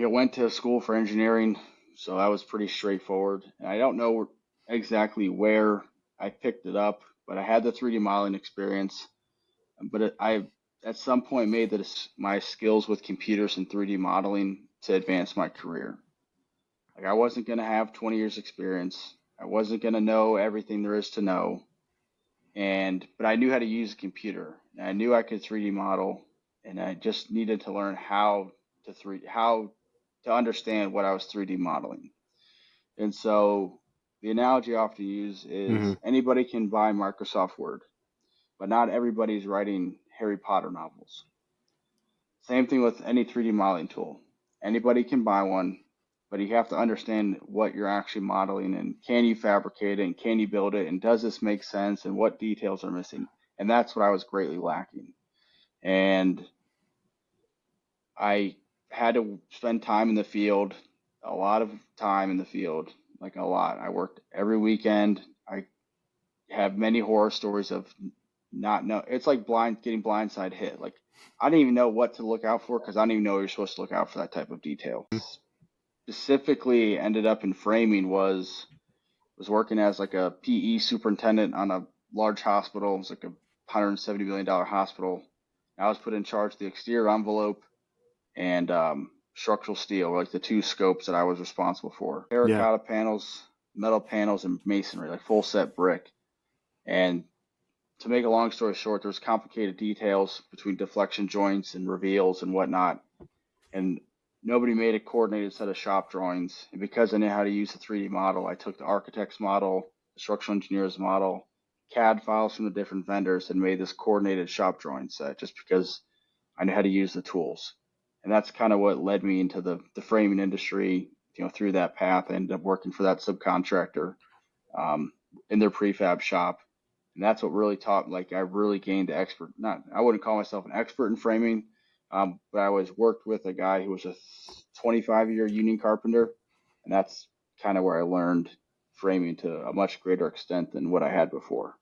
went to school for engineering, so that was pretty straightforward. And I don't know exactly where I picked it up, but I had the 3D modeling experience. But I at some point made my skills with computers and 3D modeling to advance my career. Like I wasn't going to have 20 years experience. I wasn't going to know everything there is to know. But I knew how to use a computer. And I knew I could 3D model, and I just needed to learn how to understand what I was 3D modeling. And so the analogy I often use is Hmm. anybody can buy Microsoft Word, but not everybody's writing Harry Potter novels. Same thing with any 3D modeling tool. Anybody can buy one, but you have to understand what you're actually modeling and can you fabricate it and can you build it and does this make sense and what details are missing. And that's what I was greatly lacking. And I had to spend time in the field, a lot of time in the field, like a lot. I worked every weekend. I have many horror stories of not know. It's like getting blindside hit. Like I didn't even know what to look out for because I didn't even know you're supposed to look out for that type of detail. Specifically, ended up in framing was working as like a PE superintendent on a large hospital. It was like a $170 million hospital. I was put in charge of the exterior envelope and structural steel, were like the two scopes that I was responsible for. Yeah. Terracotta panels, metal panels, and masonry, like full set brick. And to make a long story short, there's complicated details between deflection joints and reveals and whatnot. And nobody made a coordinated set of shop drawings. And because I knew how to use the 3D model, I took the architect's model, the structural engineer's model, CAD files from the different vendors, and made this coordinated shop drawing set just because I knew how to use the tools. And that's kind of what led me into the framing industry, through that path. I ended up working for that subcontractor um, in their prefab shop. And that's what really taught, like, I really gained the expert, not, I wouldn't call myself an expert in framing, but I was worked with a guy who was a 25-year union carpenter. And that's kind of where I learned framing to a much greater extent than what I had before.